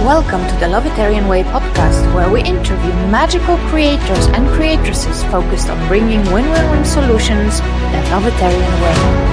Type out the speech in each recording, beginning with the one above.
Welcome to the Lovetarian Way podcast, where we interview magical creators and creatresses focused on bringing win-win-win solutions the Lovetarian way.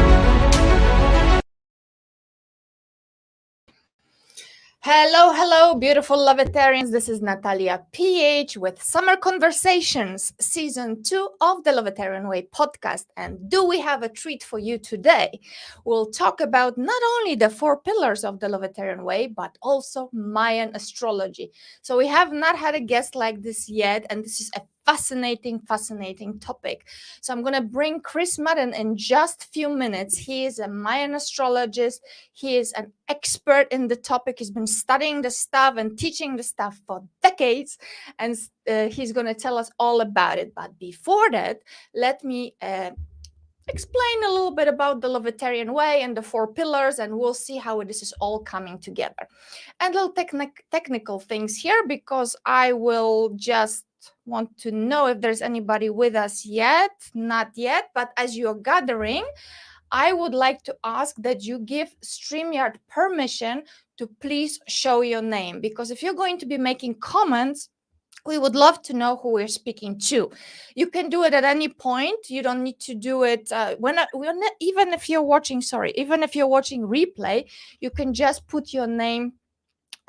Hello, beautiful Lovetarians. This is Natalia PH with Summer Conversations, Season 2 of the Lovetarian Way podcast. And do we have a treat for you today? We'll talk about not only the 4 pillars of the Lovetarian Way, but also Mayan astrology. So we have not had a guest like this yet, and this is a fascinating topic. So I'm going to bring Chris Madden in just a few minutes. He is a Mayan astrologist. He is an expert in the topic. He's been studying the stuff and teaching the stuff for decades, and he's going to tell us all about it. But before that, let me explain a little bit about the Lovetarian Way and the 4 pillars, and we'll see how this is all coming together. And little technical things here, because I will just want to know if there's anybody with us yet. Not yet, but as you're gathering, I would like to ask that you give StreamYard permission to please show your name, because if you're going to be making comments, we would love to know who we're speaking to. You can do it at any point. You don't need to do it even if you're watching replay, you can just put your name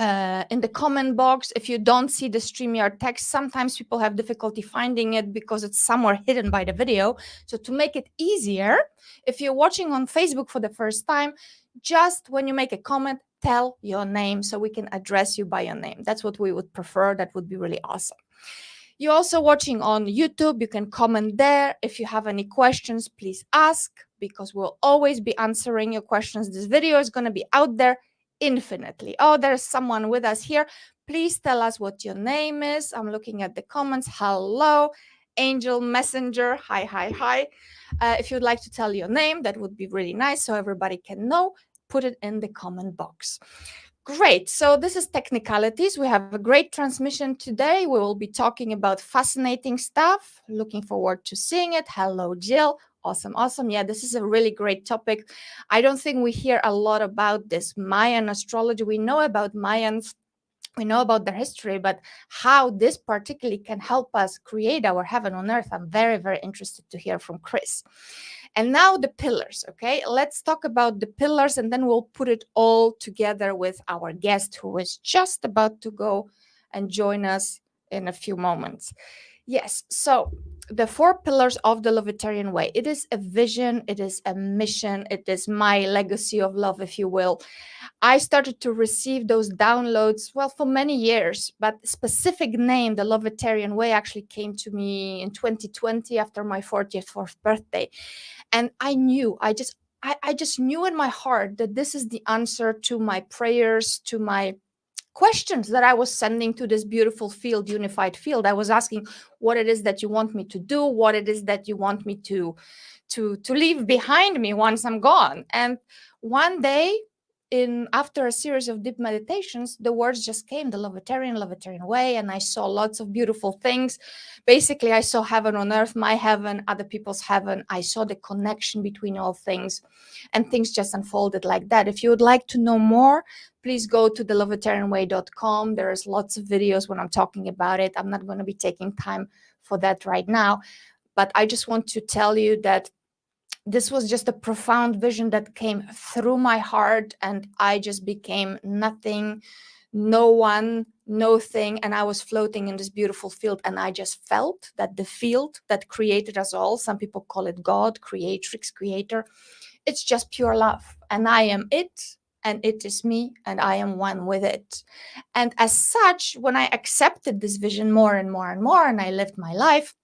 in the comment box. If you don't see the StreamYard text, sometimes people have difficulty finding it because it's somewhere hidden by the video. So to make it easier, if you're watching on Facebook for the first time, just when you make a comment, tell your name so we can address you by your name. That's what we would prefer. That would be really awesome. You're also watching on YouTube. You can comment there. If you have any questions, please ask, because we'll always be answering your questions. This video is going to be out there infinitely. Oh, there's someone with us here. Please tell us what your name is. I'm looking at the comments. Hello, Angel Messenger. Hi. If you'd like to tell your name, that would be really nice so everybody can know. Put it in the comment box. Great. So this is technicalities. We have a great transmission today. We will be talking about fascinating stuff. Looking forward to seeing it. Hello, Jill. Awesome. Yeah, this is a really great topic. I don't think we hear a lot about this Mayan astrology. We know about Mayans. We know about their history, but how this particularly can help us create our heaven on earth, I'm very interested to hear from Chris. And now the pillars, okay? Let's talk about the pillars, and then we'll put it all together with our guest, who is just about to go and join us in a few moments. Yes, so the 4 pillars of the Lovetarian Way. It is a vision, it is a mission, it is my legacy of love, if you will. I started to receive those downloads, well, for many years, but specific name, the Lovetarian Way, actually came to me in 2020 after my 44th birthday. And I just knew in my heart that this is the answer to my prayers, to my questions that I was sending to this beautiful field, unified field. I was asking what it is that you want me to do, what it is that you want me to leave behind me once I'm gone. And one day, after a series of deep meditations, the words just came, the Lovetarian Way, and I saw lots of beautiful things. Basically, I saw heaven on earth, my heaven, other people's heaven. I saw the connection between all things, and things just unfolded like that. If you would like to know more, please go to thelovetarianway.com. There's lots of videos when I'm talking about it. I'm not going to be taking time for that right now, but I just want to tell you that this was just a profound vision that came through my heart, and I just became nothing, no one, no thing, and I was floating in this beautiful field, and I just felt that the field that created us all, some people call it God, creatrix, creator, it's just pure love, and I am it, and it is me, and I am one with it. And as such, when I accepted this vision more and more and I lived my life,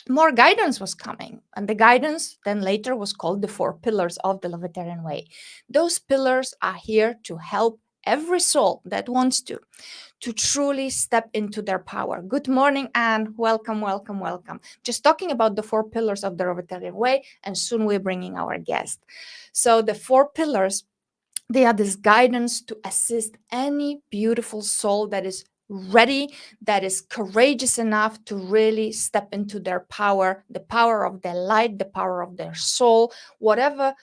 more guidance was coming. And the guidance then later was called the 4 pillars of the Lovetarian Way. Those pillars are here to help every soul that wants to truly step into their power. Good morning, Anne. Welcome, welcome, welcome. Just talking about the 4 pillars of the Lovetarian Way, and soon we're bringing our guest. So the 4 pillars, they are this guidance to assist any beautiful soul that is ready, that is courageous enough to really step into their power, the power of their light, the power of their soul, whatever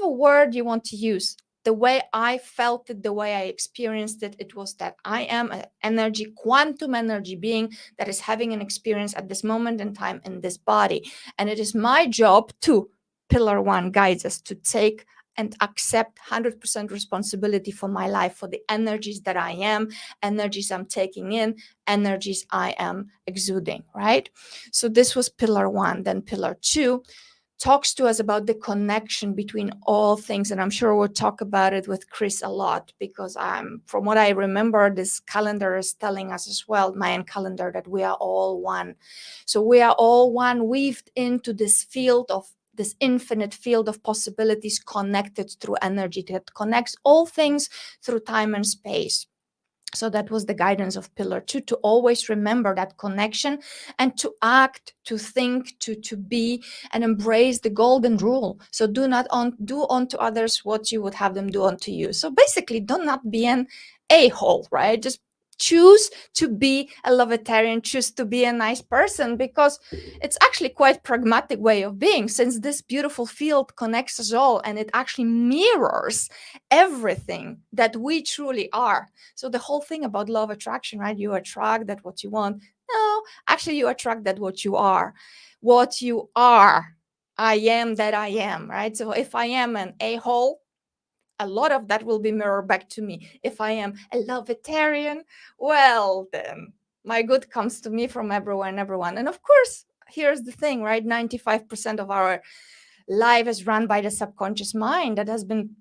word you want to use. The way I felt it, the way I experienced it, it was that I am an energy, quantum energy being that is having an experience at this moment in time in this body. And it is my job to, pillar 1 guides us to take and accept 100% responsibility for my life, for the energies that I am, energies I'm taking in, energies I am exuding, right? So this was pillar 1. Then pillar 2 talks to us about the connection between all things. And I'm sure we'll talk about it with Chris a lot, because from what I remember, this calendar is telling us as well, Mayan calendar, that we are all one. So we are all one, weaved into this field of this infinite field of possibilities, connected through energy that connects all things through time and space. So that was the guidance of pillar 2, to always remember that connection and to act, to think, to be, and embrace the golden rule. So do not do unto others what you would have them do unto you. So basically, do not be an a-hole, right? Just choose to be a Lovetarian, choose to be a nice person, because it's actually quite pragmatic way of being, since this beautiful field connects us all and it actually mirrors everything that we truly are. So the whole thing about law of attraction, right? You attract that what you want. No, actually you attract that what you are. What you are. I am that I am, right? So if I am an a-hole, a lot of that will be mirrored back to me. If I am a Lovetarian, well, then my good comes to me from everywhere and everyone. And of course, here's the thing, right? 95% of our life is run by the subconscious mind that has been,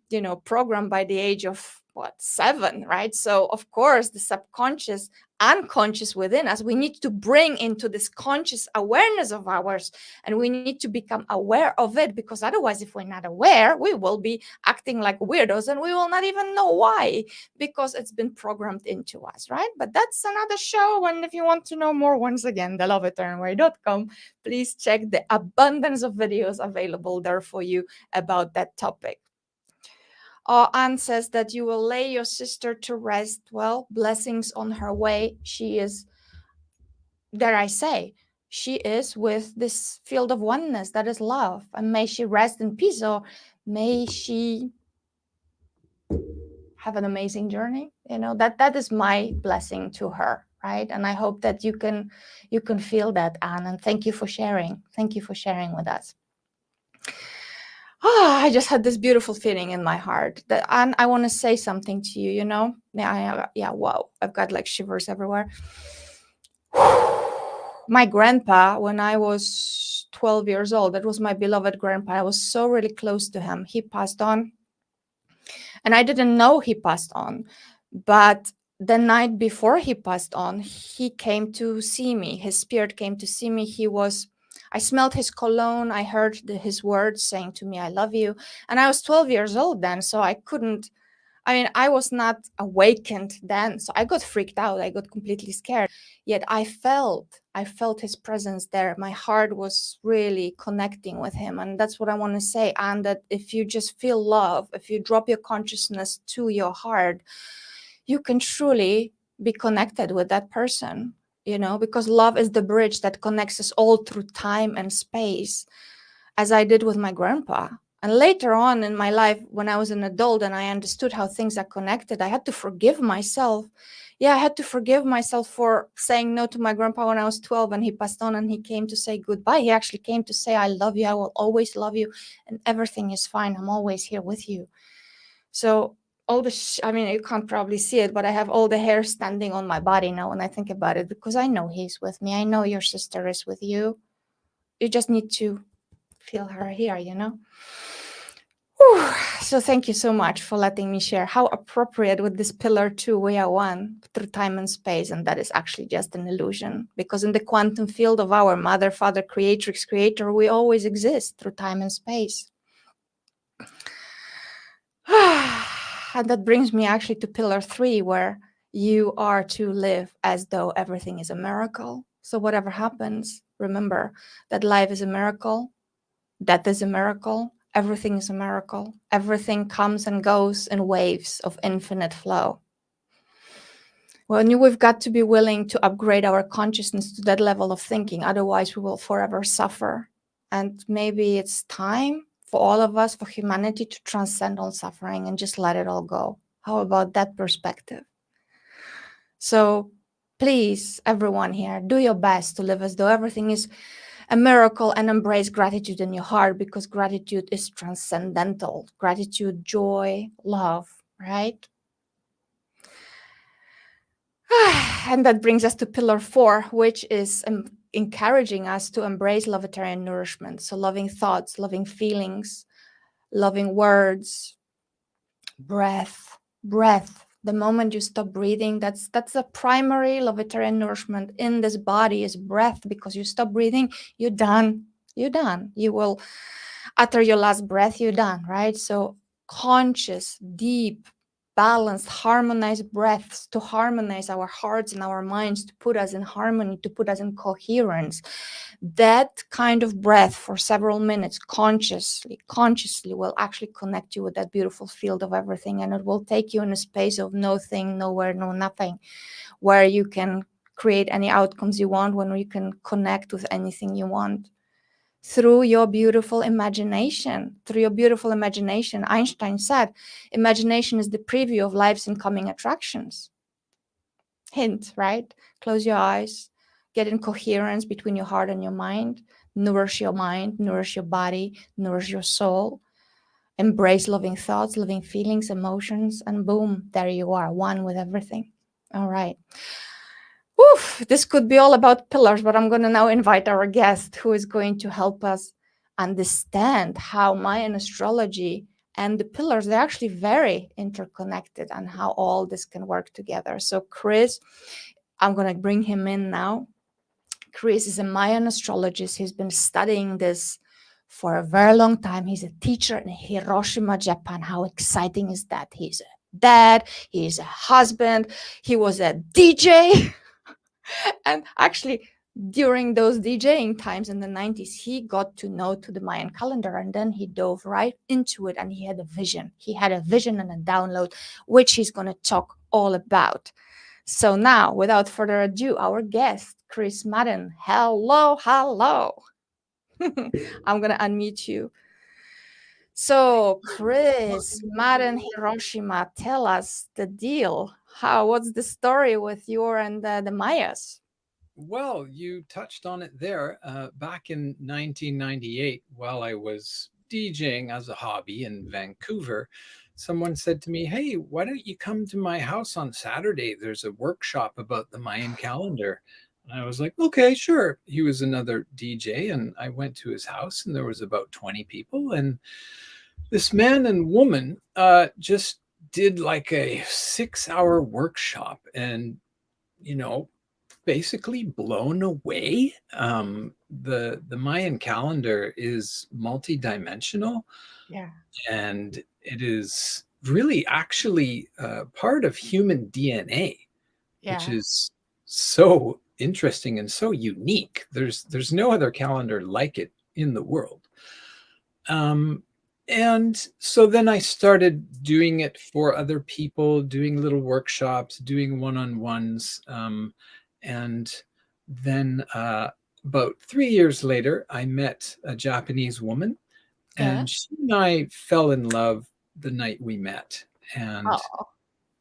programmed by the age of 7, right? So of course, the subconscious, unconscious within us, we need to bring into this conscious awareness of ours, and we need to become aware of it, because otherwise, if we're not aware, we will be acting like weirdos and we will not even know why, because it's been programmed into us, right? But that's another show. And if you want to know more, once again, thelovetarianway.com, please check the abundance of videos available there for you about that topic. Anne says that you will lay your sister to rest. Well, blessings on her way. She is, dare I say, she is with this field of oneness that is love. And may she rest in peace, or may she have an amazing journey. That is my blessing to her, right? And I hope that you can feel that, Anne. And thank you for sharing. Thank you for sharing with us. I just had this beautiful feeling in my heart that, and I want to say something to you, wow, I've got like shivers everywhere. My grandpa, when I was 12 years old, that was my beloved grandpa. I was so really close to him. He passed on, and I didn't know he passed on, but the night before he passed on, he came to see me. His spirit came to see me. I smelled his cologne. I heard his words saying to me, I love you. And I was 12 years old then, so I was not awakened then. So I got freaked out. I got completely scared. Yet I felt his presence there. My heart was really connecting with him. And that's what I want to say. And that if you just feel love, if you drop your consciousness to your heart, you can truly be connected with that person. Because love is the bridge that connects us all through time and space, as I did with my grandpa. And later on in my life, when I was an adult and I understood how things are connected, I had to forgive myself. Yeah, I had to forgive myself for saying no to my grandpa when I was 12 and he passed on and he came to say goodbye. He actually came to say, I love you. I will always love you. And everything is fine. I'm always here with you. So all you can't probably see it, but I have all the hair standing on my body now when I think about it, because I know he's with me. I know your sister is with you. You just need to feel her here, Whew. So thank you so much for letting me share. How appropriate with this pillar 2, we are one through time and space, and that is actually just an illusion, because in the quantum field of our mother, father, creatrix, creator, we always exist through time and space. And that brings me actually to pillar 3, where you are to live as though everything is a miracle. So whatever happens, remember that life is a miracle, death is a miracle, everything is a miracle. Everything comes and goes in waves of infinite flow. Well, we've got to be willing to upgrade our consciousness to that level of thinking. Otherwise, we will forever suffer. And maybe it's time for all of us, for humanity, to transcend all suffering and just let it all go. How about that perspective? So please, everyone here, do your best to live as though everything is a miracle and embrace gratitude in your heart, because gratitude is transcendental. Gratitude, joy, love, right? And that brings us to pillar 4, which is encouraging us to embrace Lovetarian nourishment. So loving thoughts, loving feelings, loving words, breath. The moment you stop breathing, that's the primary Lovetarian nourishment in this body is breath. Because you stop breathing, you're done. You will utter your last breath, you're done, right? So conscious, deep, balanced, harmonized breaths to harmonize our hearts and our minds, to put us in harmony, to put us in coherence. That kind of breath for several minutes consciously will actually connect you with that beautiful field of everything, and it will take you in a space of no thing, nowhere, no nothing, where you can create any outcomes you want, when you can connect with anything you want. Through your beautiful imagination. Einstein said, imagination is the preview of life's incoming attractions. Hint, right? Close your eyes, get in coherence between your heart and your mind, nourish your mind, nourish your body, nourish your soul, embrace loving thoughts, loving feelings, emotions, and boom, there you are, one with everything. All right. Oof, this could be all about pillars, but I'm going to now invite our guest, who is going to help us understand how Mayan astrology and the pillars, they're actually very interconnected, and how all this can work together. So Chris, I'm going to bring him in now. Chris is a Mayan astrologist. He's been studying this for a very long time. He's a teacher in Hiroshima, Japan. How exciting is that? He's a dad, he's a husband, he was a DJ. And actually, during those DJing times in the 90s, he got to know to the Mayan calendar, and then he dove right into it, and he had a vision. He had a vision and a download, which he's going to talk all about. So now, without further ado, our guest, Chris Madden. Hello. I'm going to unmute you. So, Chris Madden, Hiroshima, tell us the deal. What's the story with you and the Mayas? Well, you touched on it there. Back in 1998, while I was DJing as a hobby in Vancouver, someone said to me, "Hey, why don't you come to my house on Saturday? There's a workshop about the Mayan calendar." And I was like, "Okay, sure." He was another DJ, and I went to his house, and there was about 20 people. And this man and woman just did like a 6-hour workshop, and, basically blown away. The Mayan calendar is multidimensional, Yeah. and it is really actually part of human DNA, which is so interesting and so unique. There's no other calendar like it in the world. And so then I started doing it for other people, doing little workshops, doing one-on-ones. And then about 3 years later, I met a Japanese woman, and she and I fell in love the night we met. And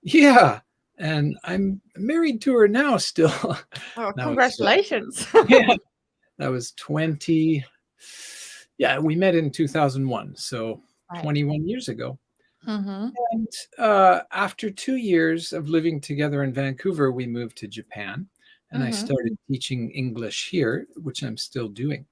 yeah, and I'm married to her now still. Oh, Now congratulations. yeah, that was 20. Yeah, we met in 2001, so 21 years ago. Mm-hmm. And after 2 years of living together in Vancouver, we moved to Japan, and I started teaching English here, which I'm still doing.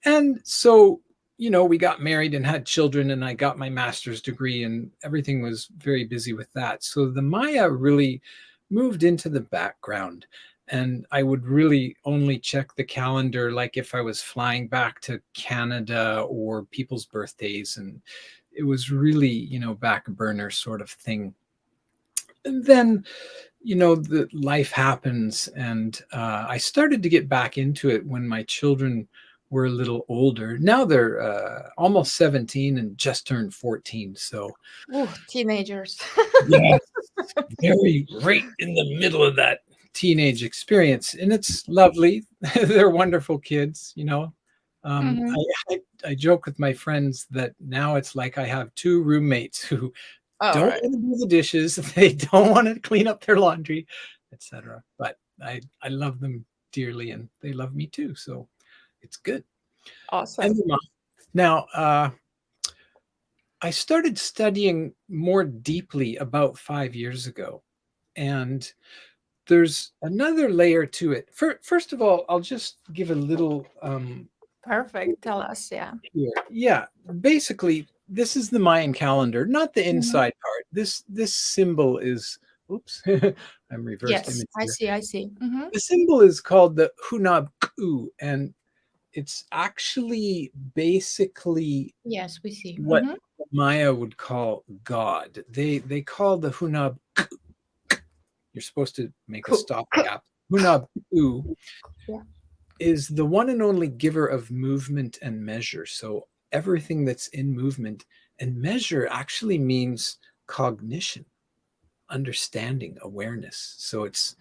And so, we got married and had children, and I got my master's degree, and everything was very busy with that. So the Maya really moved into the background. And I would really only check the calendar like if I was flying back to Canada or people's birthdays. And it was really, back burner sort of thing. And then, the life happens. And I started to get back into it when my children were a little older. Now they're almost 17 and just turned 14. So, Ooh, teenagers. yeah, very right in the middle of that teenage experience, and it's lovely. They're wonderful kids. Mhm. I joke with my friends that now it's like I have two roommates who All don't right. want to do the dishes, they don't want to clean up their laundry, etc. But I love them dearly, and they love me too. So it's good. And Awesome. now, I started studying more deeply about 5 years ago, and there's another layer to it. First of all, I'll just give a little Perfect. Tell us. Yeah. here. Yeah, basically, this is the Mayan calendar, not the Mhm. inside part. This symbol is, oops, I'm reversed Yes, image I here. see. I see. The symbol is called the Hunab Ku, and it's actually basically Yes, we see. what Maya would call God. They call the Hunab, you're supposed to make a Cool. stopgap. Hunab Ku Yeah. is the one and only giver of movement and measure. So everything that's in movement and measure actually means cognition, understanding, awareness. So it's,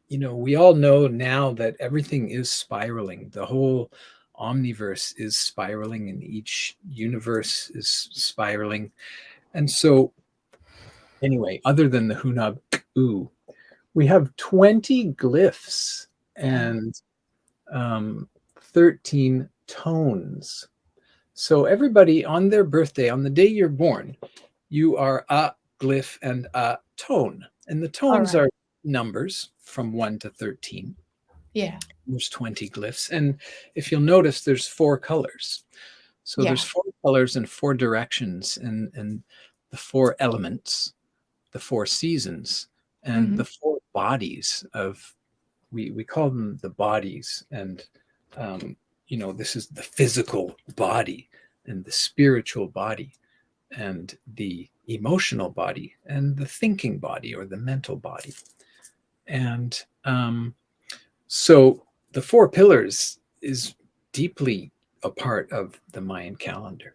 we all know now that everything is spiraling. The whole omniverse is spiraling and each universe is spiraling. And so, anyway, other than the Hunab Ku, we have 20 glyphs Yeah. and 13 tones. So everybody on their birthday, on the day you're born, you are a glyph and a tone. And the All tones right. are numbers from 1 to 13. Yeah. There's 20 glyphs. And if you'll notice, there's 4 colors. So there's Yeah. 4 colors and 4 directions and the 4 elements, the 4 seasons, and Mhm. the 4 bodies of, we call them the bodies. And this is the physical body and the spiritual body and the emotional body and the thinking body or the mental body. And so the 4 pillars is deeply a part of the Mayan calendar.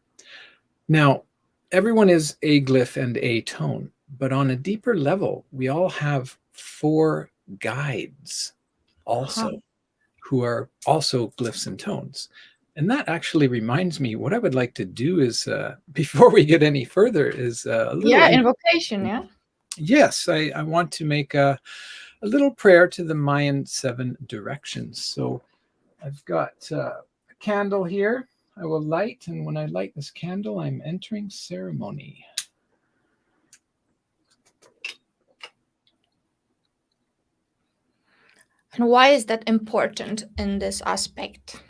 Now, everyone is a glyph and a tone, but on a deeper level, we all have 4 guides Huh. also, who are also glyphs and tones. And that actually reminds me, what I would like to do is, before we get any further, is a little. Yeah, invocation. Yeah. Yes, I want to make a little prayer to the Mayan 7 directions. So I've got a candle here. I will light, and when I light this candle, I'm entering ceremony. And why is that important in this aspect?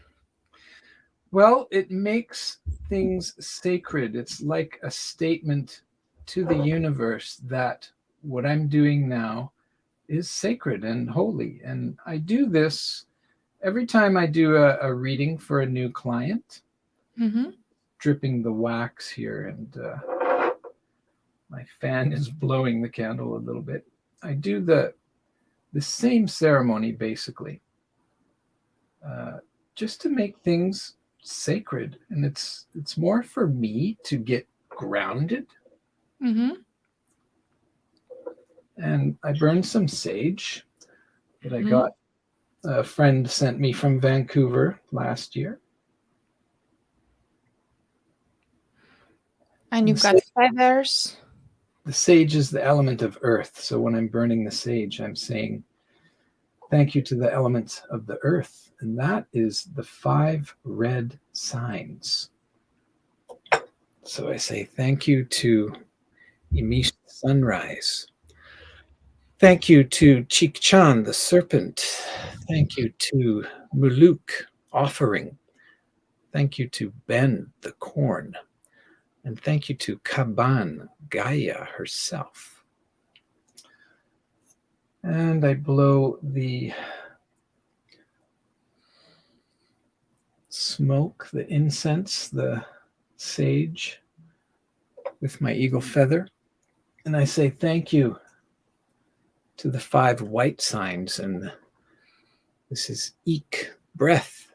Well, it makes things sacred. It's like a statement to the universe that what I'm doing now is sacred and holy. And I do this every time I do a reading for a new client, Mm-hmm. dripping the wax here, and my fan is blowing the candle a little bit. I do the same ceremony basically, just to make things sacred, and it's more for me to get grounded. Mm-hmm. And I burned some sage that I Mm-hmm. got, a friend sent me from Vancouver last year. And And you've got feathers. the sage is the element of earth. So when I'm burning the sage, I'm saying thank you to the elements of the earth. And that is the 5 red signs. So I say thank you to Imish sunrise. Thank you to Chikchan the serpent. Thank you to Muluk offering. Thank you to Ben the corn. And thank you to Kaban, Gaia herself. And I blow the smoke, the incense, the sage with my eagle feather. And I say thank you to the 5 white signs. And this is Ik, breath,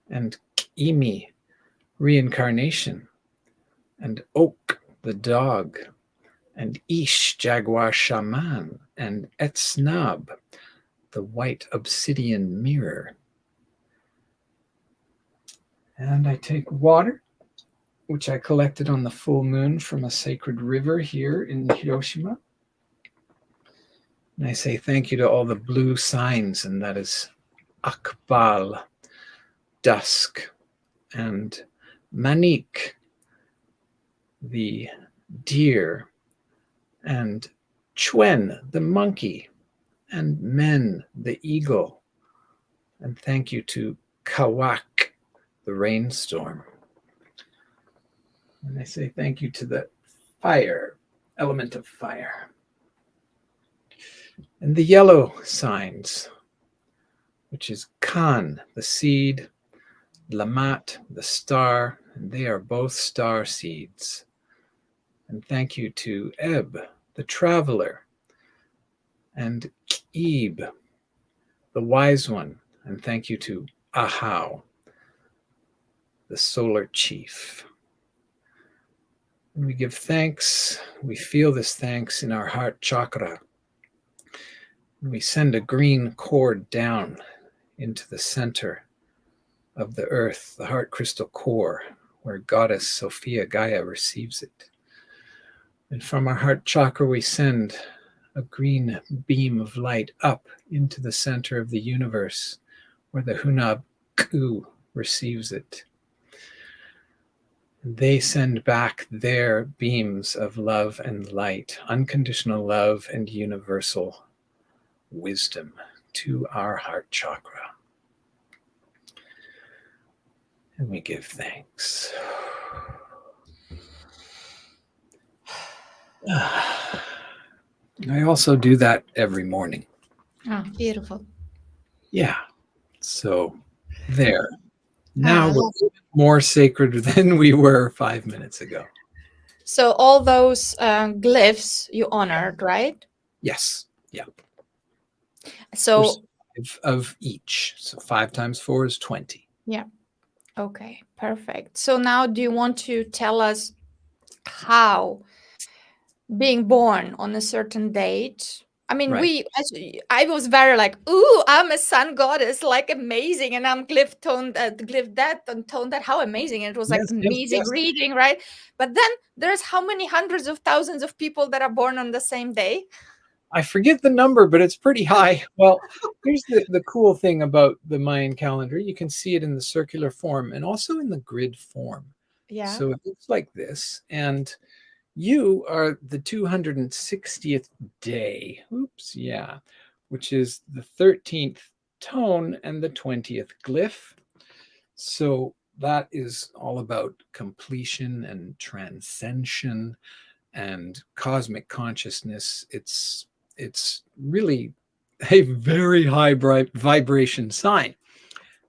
and Kimi, reincarnation, and Oak, the dog, and Ish, jaguar shaman, and Etsnab, the white obsidian mirror. And I take water, which I collected on the full moon from a sacred river here in Hiroshima. And I say thank you to all the blue signs, and that is Akbal, dusk, and Manik, the deer, and Chuen, the monkey, and Men, the eagle. And thank you to Kawak, the rainstorm. And I say thank you to the fire, element of fire. And the yellow signs, which is Kan, the seed, Lamat, the star, and they are both star seeds. And thank you to Eb, the traveler, and Ib, the wise one. And thank you to Ahau, the solar chief. And we give thanks, we feel this thanks in our heart chakra. And we send a green cord down into the center of the earth, the heart crystal core, where goddess Sophia Gaia receives it. And from our heart chakra, we send a green beam of light up into the center of the universe, where the Hunab Ku receives it. They send back their beams of love and light, unconditional love and universal wisdom to our heart chakra. And we give thanks. I also do that every morning. Oh, beautiful. Yeah. So there. Now we're more sacred than we were 5 minutes ago. So all those glyphs you honored, right? Yes. Yeah. So there's 5 of each. So 5 times 4 is 20. Yeah. Okay, perfect. So now do you want to tell us how being born on a certain date? I mean, Right. I was very like, ooh, I'm a sun goddess, like amazing. And I'm glyph that and tone that, how amazing. And it was like Yes, amazing yes. reading, right? But then there's how many hundreds of thousands of people that are born on the same day? I forget the number, but it's pretty high. Well, here's the cool thing about the Mayan calendar. You can see it in the circular form and also in the grid form. Yeah. So it looks like this. And you are the 260th day. Oops, yeah. Which is the 13th tone and the 20th glyph. So that is all about completion and transcension and cosmic consciousness. It's really a very high vibration sign.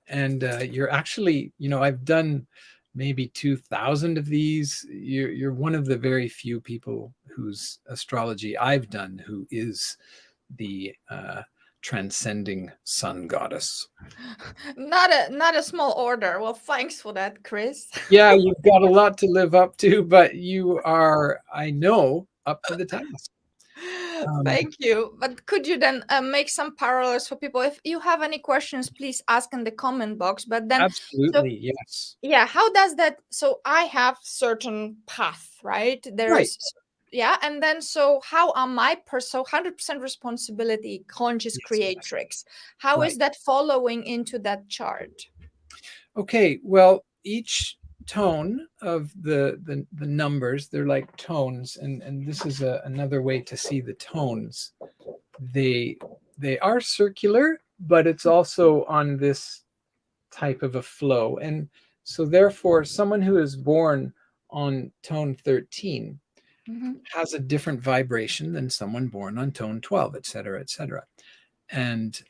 And you're actually, I've done maybe 2,000 of these. You're one of the very few people whose astrology I've done who is the transcending sun goddess. Not a small order. Well, thanks for that, Chris. Yeah, you've got a lot to live up to, but you are, I know, up to the task. Thank you. But could you then make some parallels for people? If you have any questions, please ask in the comment box. But then, Absolutely, yes. Yeah, how does that? So I have certain path, right? There's Yeah, and then so how are my 100% responsibility conscious creatrix? How is that following into that chart? Okay, well, each tone of the numbers, they're like tones, and this is another way to see the tones. They are circular, but it's also on this type of a flow. And so therefore, someone who is born on tone 13 has a different vibration than someone born on tone 12, et cetera, et cetera. And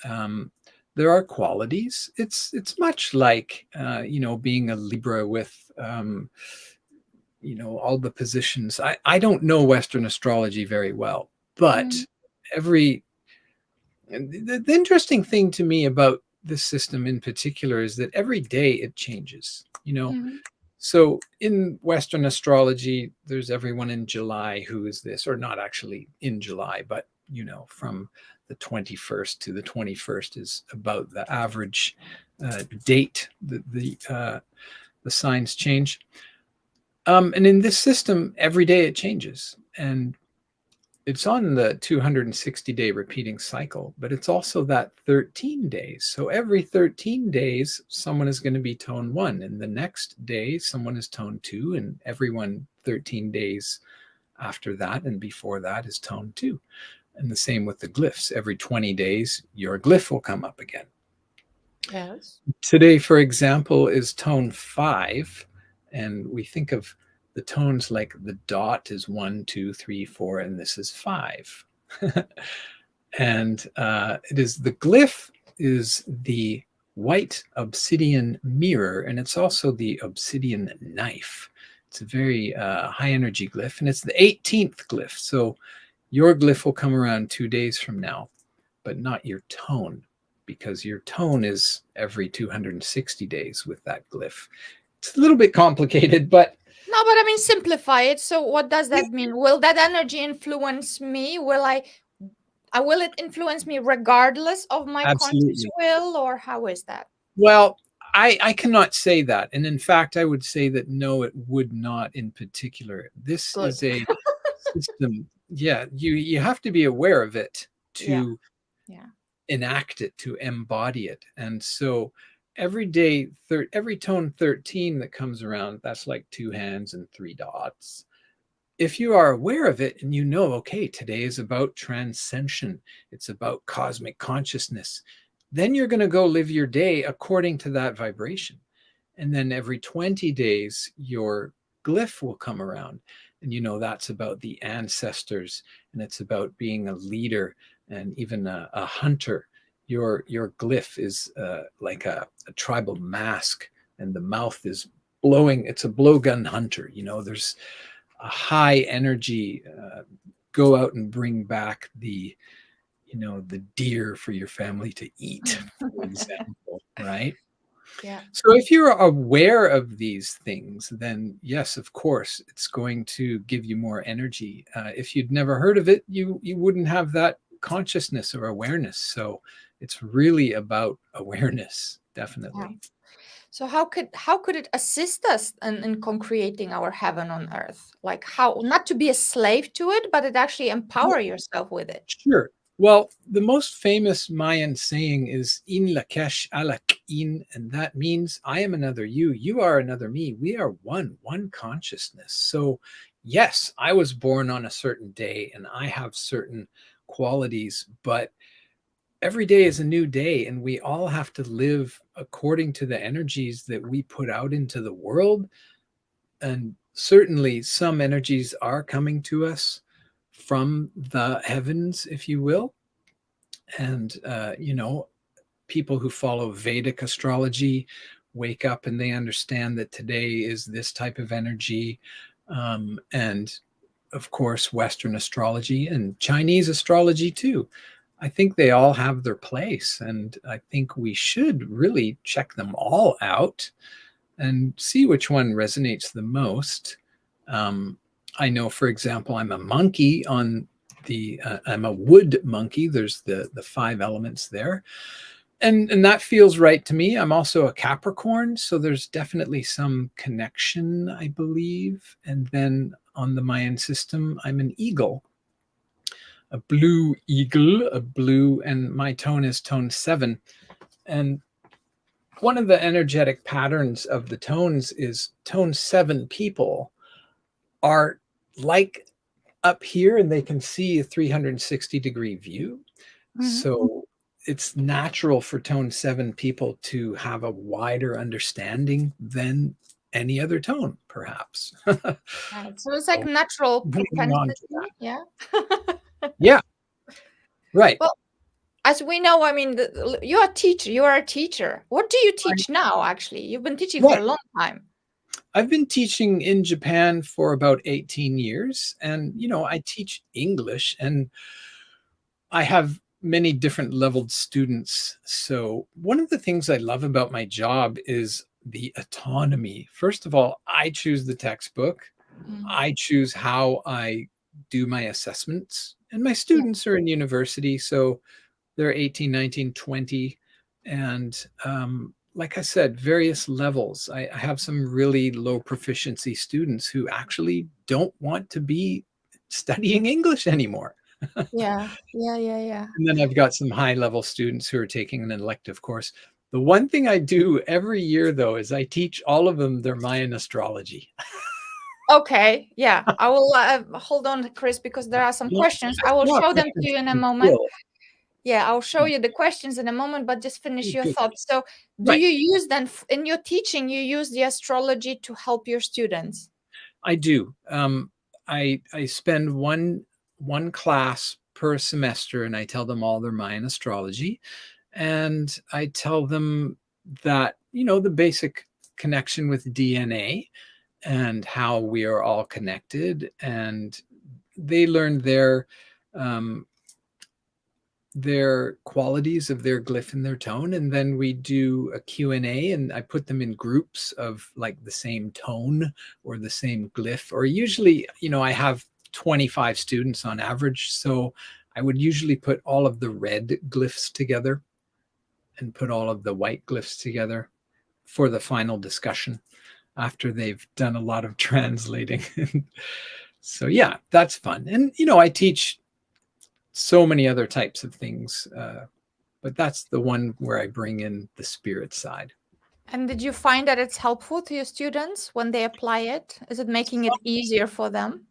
there are qualities. It's much like, being a Libra with, all the positions. I don't know Western astrology very well, but the interesting thing to me about this system in particular is that every day it changes, So in Western astrology, there's everyone in July who is this, or not actually in July, but, from the 21st to the 21st is about the average date that the signs change. And in this system, every day it changes. And it's on the 260-day repeating cycle, but it's also that 13 days. So every 13 days, someone is going to be tone 1, and the next day, someone is tone 2, and everyone 13 days after that and before that is tone 2. And the same with the glyphs. Every 20 days, your glyph will come up again. Yes. Today, for example, is tone 5, and we think of the tones like the dot is 1, 2, 3, 4, and this is 5. And it is the glyph is the white obsidian mirror, and it's also the obsidian knife. It's a very high energy glyph, and it's the 18th glyph. So your glyph will come around 2 days from now, but not your tone, because your tone is every 260 days with that glyph. It's a little bit complicated, but no, but I mean, simplify it. So what does that mean? Will that energy influence me? Will it influence me regardless of my conscious will, or how is that? Well, I cannot say that. And in fact, I would say that no, it would not in particular. This is a system. Yeah, you have to be aware of it to enact it, to embody it. And so every day, every tone 13 that comes around, that's like 2 hands and 3 dots. If you are aware of it and okay, today is about transcension, it's about cosmic consciousness, then you're going to go live your day according to that vibration. And then every 20 days, your glyph will come around. And that's about the ancestors, and it's about being a leader and even a hunter. Your glyph is like a tribal mask, and the mouth is blowing. It's a blowgun hunter. There's a high energy. Go out and bring back the deer for your family to eat, for example, right? Yeah. So if you're aware of these things, then yes, of course, it's going to give you more energy. If you'd never heard of it, you wouldn't have that consciousness or awareness. So it's really about awareness, definitely. Yeah. So how could it assist us in creating our heaven on earth? Like, how not to be a slave to it, but it actually empower yourself with it. Sure. Well, the most famous Mayan saying is "In lakesh alak in," and that means I am another you. You are another me. We are one consciousness. So yes, I was born on a certain day and I have certain qualities, but every day is a new day, and we all have to live according to the energies that we put out into the world. And certainly some energies are coming to us from the heavens, if you will. And, people who follow Vedic astrology wake up and they understand that today is this type of energy. And of course, Western astrology and Chinese astrology too. I think they all have their place, and I think we should really check them all out and see which one resonates the most. I know, for example, I'm a monkey on I'm a wood monkey. There's the 5 elements there. And that feels right to me. I'm also a Capricorn, so there's definitely some connection, I believe. And then on the Mayan system, I'm an eagle, a blue eagle, and my tone is tone 7. And one of the energetic patterns of the tones is tone 7 people are like up here and they can see a 360-degree view. So it's natural for tone 7 people to have a wider understanding than any other tone, perhaps. Right. So it's like So natural hanging on to propensity. that. Yeah. Yeah, right. Well, as we know, I mean, you're a teacher. You are a teacher. What do you teach now, actually? You've been teaching for Right. a long time. I've been teaching in Japan for about 18 years, and I teach English, and I have many different leveled students. So one of the things I love about my job is the autonomy. First of all, I choose the textbook. Mm. I choose how I do my assessments, and my Yeah. students are in university, so they're 18, 19, 20. And like I said, various levels. I have some really low proficiency students who actually don't want to be studying English anymore. Yeah. Yeah. Yeah. Yeah. And then I've got some high level students who are taking an elective course. The one thing I do every year, though, is I teach all of them their Mayan astrology. Okay. Yeah. I will hold on, Chris, because there are some No, questions. I ask will more show them to questions you in a from moment. Jill. Yeah, I'll show you the questions in a moment, but just finish your Good. thoughts. So, do Right. you use then in your teaching, you use the astrology to help your students? I do. I spend one class per semester, and I tell them all their Mayan astrology, and I tell them that the basic connection with DNA and how we are all connected, and they learn um, their qualities of their glyph and their tone, and then we do a Q&A, and I put them in groups of like the same tone or the same glyph, or usually I have 25 students on average, so I would usually put all of the red glyphs together and put all of the white glyphs together for the final discussion after they've done a lot of translating. So yeah, that's fun. And I teach so many other types of things, but that's the one where I bring in the spirit side. And did you find that it's helpful to your students when they apply it? Is it making it easier for them?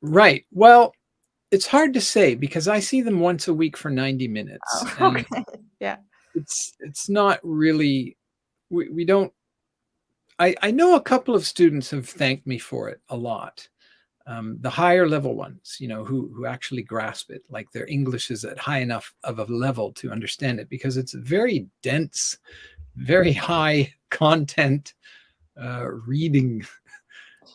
Right. Well, it's hard to say because I see them once a week for 90 minutes, Oh, and okay. Yeah. it's not really, we don't, I know a couple of students have thanked me for it a lot. The higher level ones, who actually grasp it, like their English is at high enough of a level to understand it, because it's very dense, very high content reading.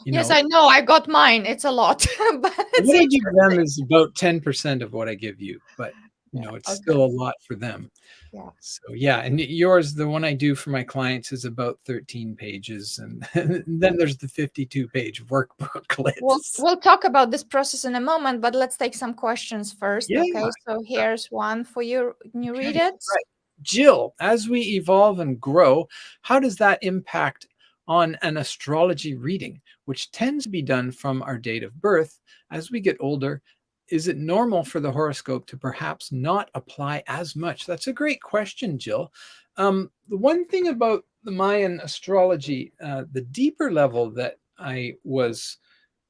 Yes, I know. I got mine. It's a lot, but it's What I give them interesting. is about 10% of what I give you, but Yeah. it's Okay. still a lot for them. Yeah. So yeah, and yours, the one I do for my clients, is about 13 pages, and then there's the 52-page We'll workbooklets. we'll talk about this process in a moment, but let's take some questions first. Yeah. Okay. So here's one for you. Can you read Okay. it? Right. Jill, as we evolve and grow, how does that impact on an astrology reading, which tends to be done from our date of birth? As we get older, is it normal for the horoscope to perhaps not apply as much? That's a great question, Jill. The one thing about the Mayan astrology, the deeper level that I was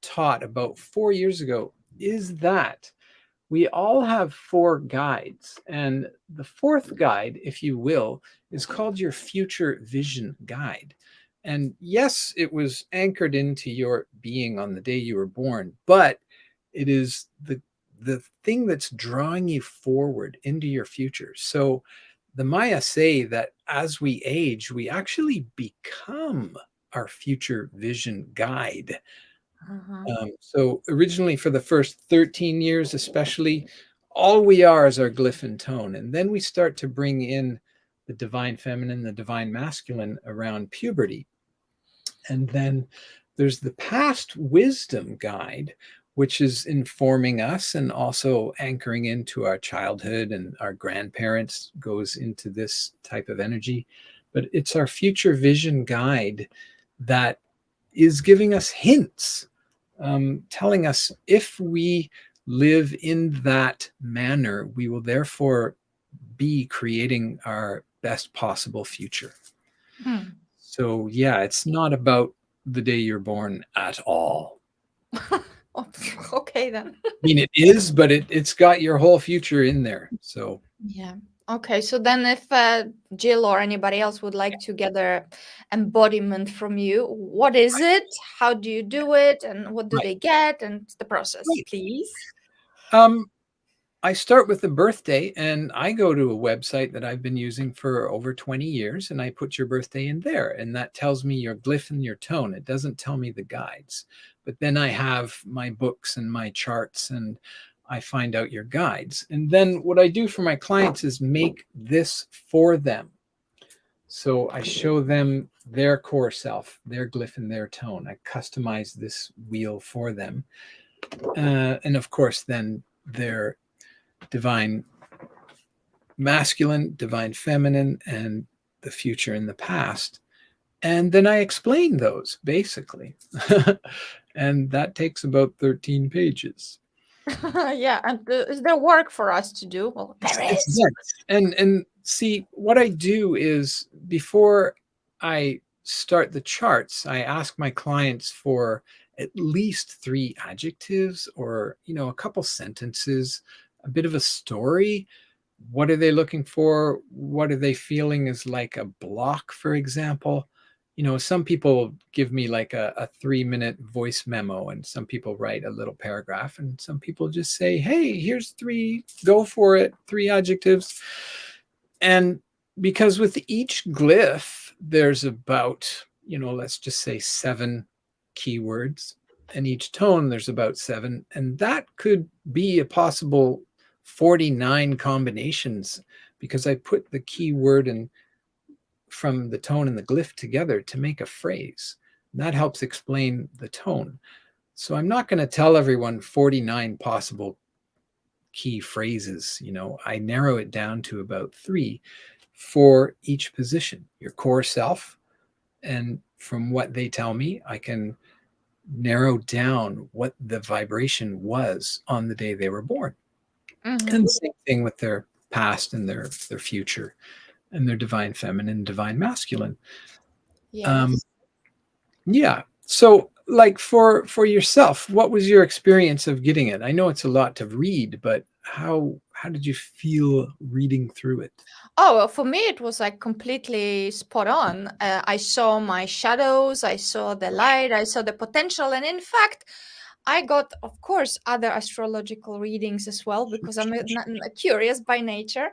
taught about 4 years ago, is that we all have 4 guides. And the 4th guide, if you will, is called your future vision guide. And yes, it was anchored into your being on the day you were born, but it is the thing that's drawing you forward into your future. So the Maya say that as we age, we actually become our future vision guide. Uh-huh. So originally, for the first 13 years, especially, all we are is our glyph and tone. And then we start to bring in the divine feminine, the divine masculine around puberty. And then there's the past wisdom guide, which is informing us and also anchoring into our childhood, and our grandparents goes into this type of energy. But it's our future vision guide that is giving us hints, telling us if we live in that manner, we will therefore be creating our best possible future. Hmm. So, yeah, it's not about the day you're born at all. Oh, okay then. I mean, it is, but it's got your whole future in there. So, Yeah. Okay, so then if Jill or anybody else would like to get a embodiment from you, what is it? How do you do it? And what do Right. they get? And the process, Right. please. Um, I start with the birthday, and I go to a website that I've been using for over 20 years, and I put your birthday in there, and that tells me your glyph and your tone. It doesn't tell me the guides. But then I have my books and my charts, and I find out your guides. And then what I do for my clients is make this for them. So I show them their core self, their glyph and their tone. I customize this wheel for them. And of course, then their divine masculine, divine feminine, and the future and the past. And then I explain those basically. And that takes about 13 pages. Yeah, and is there work for us to do? Well, there It's is. dense. And see, what I do is before I start the charts, I ask my clients for at least 3 adjectives or, a couple sentences, a bit of a story. What are they looking for? What are they feeling is like a block, for example? Some people give me like a 3-minute voice memo, and some people write a little paragraph, and some people just say, hey, here's 3, go for it, 3 adjectives. And because with each glyph, there's about, let's just say 7 keywords, and each tone, there's about 7. And that could be a possible 49 combinations because I put the keyword and from the tone and the glyph together to make a phrase. And that helps explain the tone. So I'm not going to tell everyone 49 possible key phrases. I narrow it down to about 3 for each position. Your core self, and from what they tell me, I can narrow down what the vibration was on the day they were born. Mm-hmm. And the same thing with their past and their future and their divine feminine, divine masculine. Yes. Yeah. So like for yourself, what was your experience of getting it? I know it's a lot to read, but how did you feel reading through it? Oh, well, for me, it was like completely spot on. I saw my shadows, I saw the light, I saw the potential. And in fact, I got, of course, other astrological readings as well because I'm curious by nature.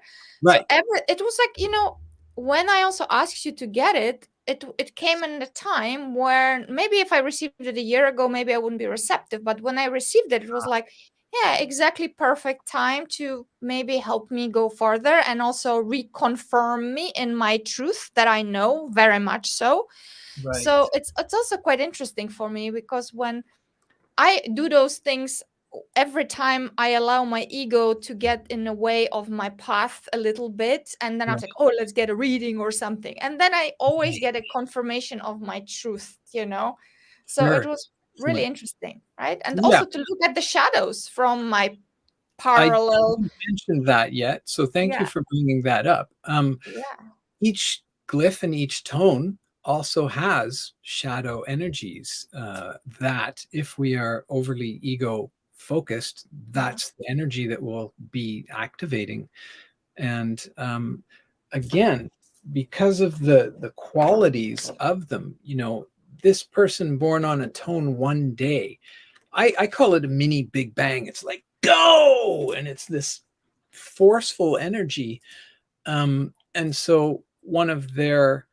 So Right. it was like, when I also asked you to get it, it came in a time where maybe if I received it a year ago, maybe I wouldn't be receptive. But when I received it, it was like, yeah, exactly perfect time to maybe help me go further and also reconfirm me in my truth that I know very much so. Right. So it's also quite interesting for me because when I do those things every time I allow my ego to get in the way of my path a little bit. And then I was Right. like, oh, let's get a reading or something. And then I always get a confirmation of my truth. So it Sure. was really Excellent. interesting, right? And Yeah. also to look at the shadows from my I parallel. didn't mention that yet, so thank you Yeah. for bringing that up. Yeah. Each glyph and each tone also has shadow energies that if we are overly ego focused, Yeah. that's the energy that will be activating. And again, because of the qualities of them, this person born on a tone one day, I call it a mini Big Bang. It's like go, and it's this forceful energy. And so one of their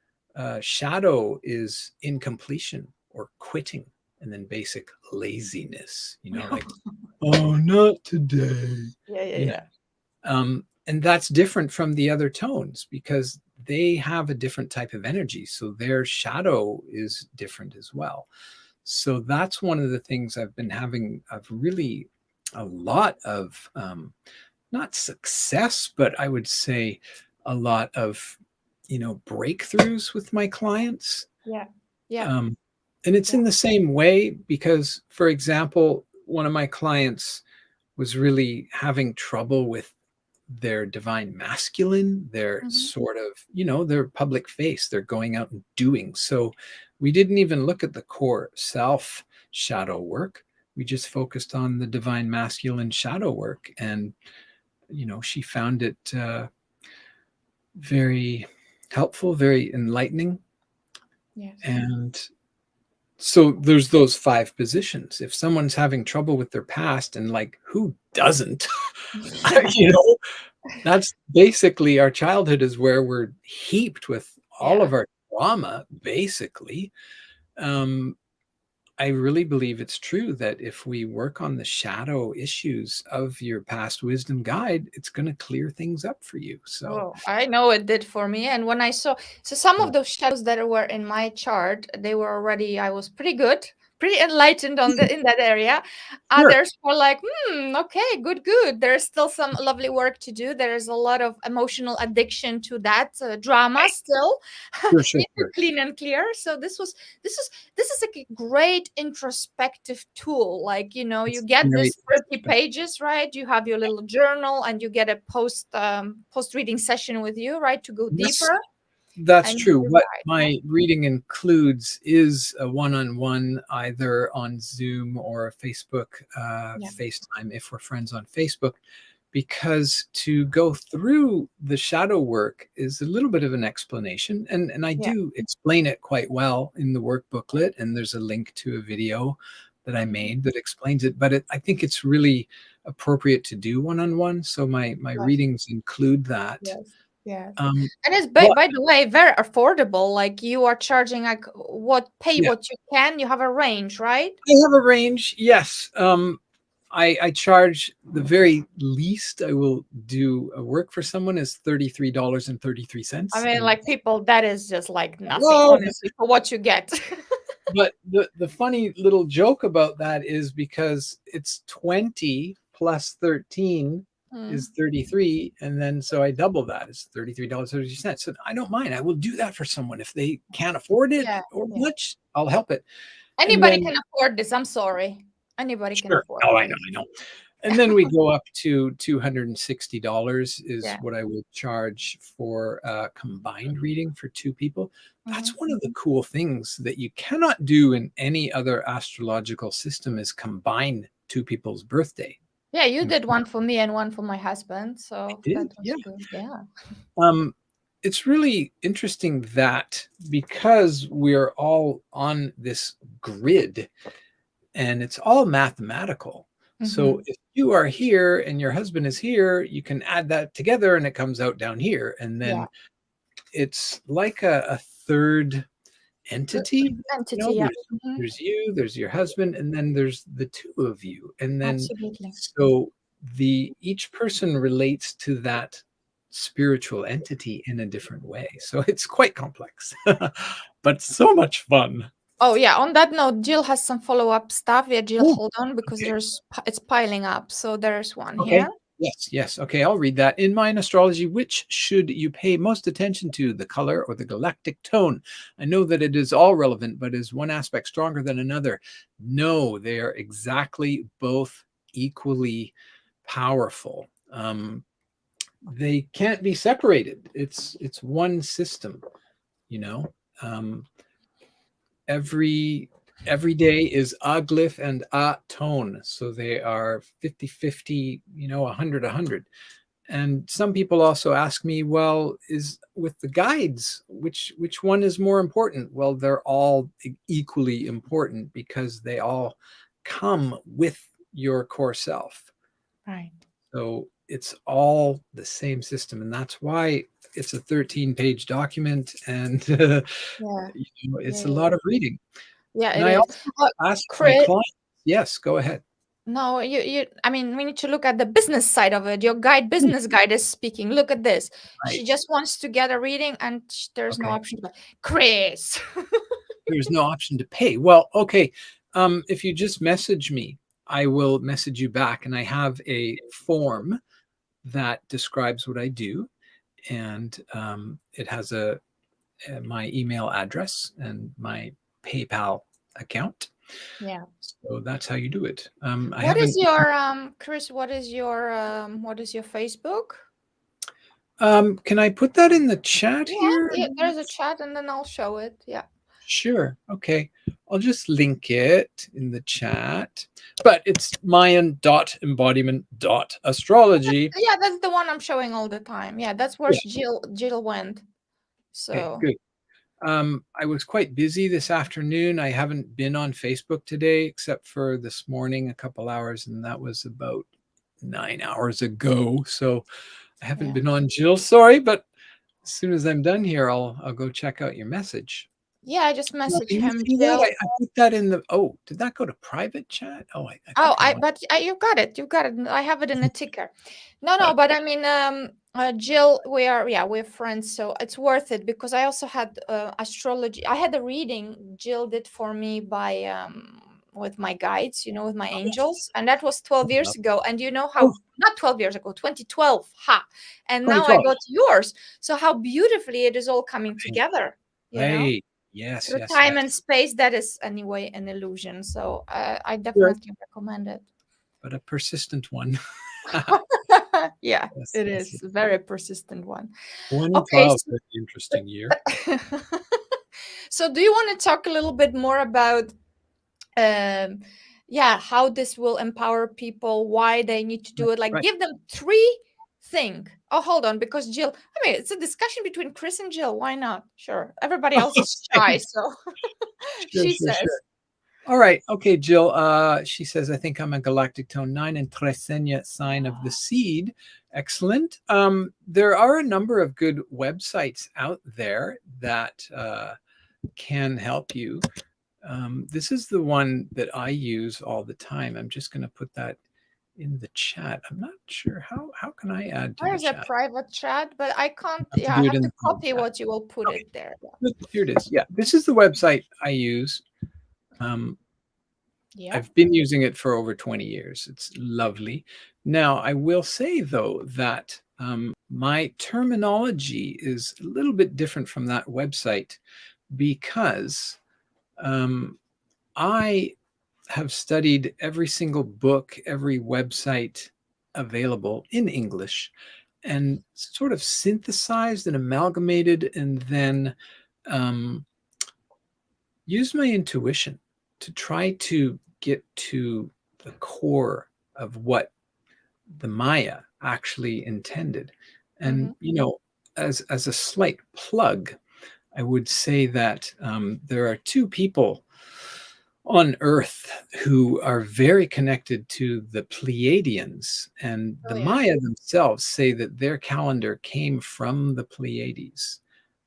shadow is incompletion or quitting, and then basic laziness. Like oh, not today. Yeah. Yeah. You Yeah. and that's different from the other tones because they have a different type of energy. So their shadow is different as well. So that's one of the things I've been having of really a lot of not success, but I would say a lot of breakthroughs with my clients. Yeah. Yeah. Um, and it's Yeah. in the same way because, for example, one of my clients was really having trouble with their divine masculine, their Mhm. sort of, their public face, they're going out and doing. So we didn't even look at the core self shadow work. We just focused on the divine masculine shadow work. And, she found it very helpful, very enlightening. Yes. And so there's those 5 positions. If someone's having trouble with their past, and like who doesn't? You know, that's basically our childhood is where we're heaped with all Yeah. of our trauma, basically. Um, I really believe it's true that if we work on the shadow issues of your past wisdom guide, it's going to clear things up for you. So, Oh, I know it did for me. And when I saw, so some uh, of those shadows that were in my chart, they were already, I was pretty good, pretty enlightened on the in that area. sure, Others were like, okay, good, good. There's still some lovely work to do. There's a lot of emotional addiction to that drama still. sure, We sure, need to sure. clean and clear. So this is a great introspective tool. Like, you It's get very, this 30 pages, right? You have your little journal and you get a post reading session with you, right, to go yes, deeper, that's and you true. do What guide. Yeah. my reading includes is a one-on-one, either on Zoom or Facebook Yeah. FaceTime if we're friends on Facebook, because to go through the shadow work is a little bit of an explanation, and I Yeah. do explain it quite well in the work booklet, and there's a link to a video that I Mhm. made that explains it. But I think it's really appropriate to do one-on-one, so my Yes. readings include that. Yes. Yes. Um, And it's but by the way very affordable. Like, you are charging like pay yeah, what you can. You have a range, right? I have a range. Yes. I charge the very least I will do a work for someone is I $33.33. mean, And like, people, that is just like nothing, well, honestly, for what you get. but the funny little joke about that is because it's 20 plus 13 Mm. is 33. And then so I double that. It's $33.30. So I don't mind. I will do that for someone. If they can't afford it Yeah. or Yeah. much, I'll help it. And Anybody then can afford this. I'm sorry. Anybody can sure. afford Oh, I know, this. I know. And then we go up to $260 is Yeah. what I would charge for a combined reading for 2 people. That's Hmm. one of the cool things that you cannot do in any other astrological system is combine 2 people's birthday. Yeah, you In did fact, one for me and one for my husband, I so that did, was yeah. good. Yeah. Um, it's really interesting that because we're all on this grid and it's all mathematical. So Hmm. if you are here and your husband is here, you can add that together and it comes out down here. And Yeah. then it's like a third entity. You Entity. know, Yeah. Hmm. there's you, there's your husband, and then there's the 2 of you. And then Absolutely. so the each person relates to that spiritual entity in a different way. So it's quite complex, but so much fun. Oh yeah. On that note, Jill has some follow-up stuff. Yeah, Jill, Oh, hold on, because okay. it's piling up. So there's one here. Okay. Yes, yes. Okay, I'll read that. In Mayan astrology, which should you pay most attention to, the color or the galactic tone? I know that it is all relevant, but is one aspect stronger than another? No, they are exactly both equally powerful. They can't be separated. It's one system, you know. Um, every day is a glyph and a tone, so they are 50-50, 100-100. And some people also ask me, well, is with the guides, which one is more important? Well, they're all equally important because they all come with your core self. Right. So it's all the same system, and that's why it's a 13-page document, and Yeah. Yeah. it's a Yeah. lot of reading. Yeah, And it I is. also But ask my Chris, clients, yes, go ahead. no, I mean, we need to look at the business side of it. Your Hmm, business guide is speaking. Look at this. She right. just wants to get a reading, and there's no Okay. option. But Chris. There's no option to pay. Well, okay. If you just message me, I will message you back, and I have a form that describes what I do, and it has my email address and my PayPal account. Yeah. So that's how you do it. I What is haven't. your Chris? What is your Facebook? Can I put that in the chat Yeah, here? yeah. There's a chat, and then I'll show it. Yeah. Sure. Okay. I'll just link it in the chat. But it's Mayan.embodiment.astrology. Yeah, that's the one I'm showing all the time. Yeah, that's where Jill went. Okay, So good. I was quite busy this afternoon. I haven't been on Facebook today except for this morning, a couple hours, and that was about 9 hours ago. So I haven't yeah. been on, Jill. Sorry, but as soon as I'm done here, I'll go check out your message. Yeah, I just Now, messaged can you him, see that? Jill. I put that in the. Oh, did that go to private chat? Oh, I Oh, think I might. you got it. You got it. I have it in a ticker. No, but I mean, Jill, we're friends, so it's worth it because I also had astrology. I had a reading Jill did for me by with my guides, with my angels, and that was 12 years ago. And you know Oh, how not 12 years ago, 2012, ha. And now I 2012. got yours. So how beautifully it is all coming together, Right. Yes, through yes, time yes. and space. That is anyway an illusion. So I Sure. definitely recommend it. But a persistent one. Yeah, Yes, it yes, is yes. a very persistent one. Okay, 2012, very interesting year. so do you want to talk a little bit more about how this will empower people, why they need to do it, like Right. give them three thing. Oh, hold on, because Jill, I mean, it's a discussion between Chris and Jill. Why not? Sure, everybody else is shy, Okay. so Sure, she sure, sure. says. All right. Okay, Jill. She says, I think I'm a galactic tone 9 and Tresenia sign of the seed. Excellent. There are a number of good websites out there that can help you. This is the one that I use all the time. I'm just going to put that in the chat. I'm not sure how can I add to the There's a chat? private chat, but I can't. I have to Yeah, I do it have in to the private copy chat. what you will put Okay, it there. here it is. Yeah, this is the website I use. Um, Yeah. I've been using it for over 20 years. It's lovely. Now, I will say, though, that my terminology is a little bit different from that website because I have studied every single book, every website available in English, and sort of synthesized and amalgamated and then used my intuition to try to get to the core of what the Maya actually intended. And, Mm-hmm. as a slight plug, I would say that there are two people on Earth who are very connected to the Pleiadians, and Oh the yeah. Maya themselves say that their calendar came from the Pleiades.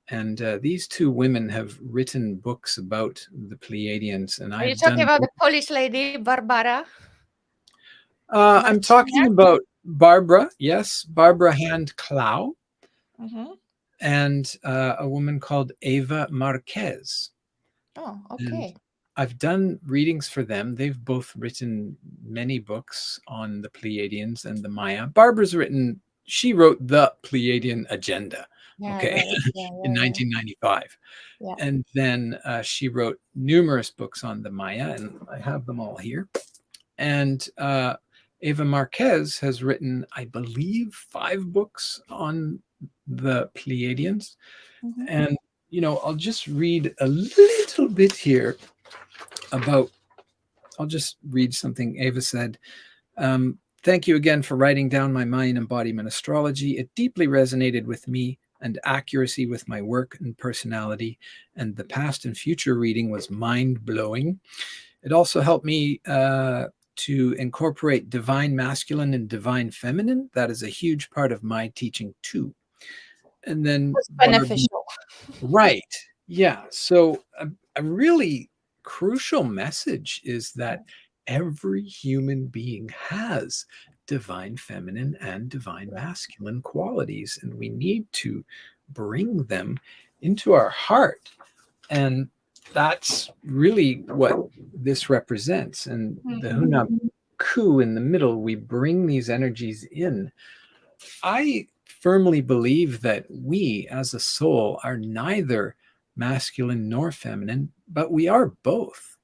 And these two women have written books about the Pleiadians, and Are you I've talking done. about the Polish lady Barbara I'm talking Marciniak? about Barbara, yes, Barbara Hand Clow, Mm-hmm. and a woman called Eva Marquez. Oh, And okay. I've done readings for them. They've both written many books on the Pleiadians and the Maya. She wrote the Pleiadian Agenda, Yeah, I okay, read it. Yeah, in yeah, 1995. yeah. And then she wrote numerous books on the Maya, and I have them all here. And Eva Marquez has written, I believe, 5 books on the Pleiadians. Mm-hmm. And, I'll just read a little bit here I'll just read something Eva said. Thank you again for writing down my Mayan embodiment astrology. It deeply resonated with me and accuracy with my work and personality, and the past and future reading was mind-blowing. It also helped me to incorporate divine masculine and divine feminine. That is a huge part of my teaching too. And then It's beneficial. right. Yeah. So a really crucial message is that every human being has divine feminine and divine masculine qualities, and we need to bring them into our heart. And that's really what this represents. And the Hunab Ku in the middle, we bring these energies in. I firmly believe that we as a soul are neither masculine nor feminine, but we are both.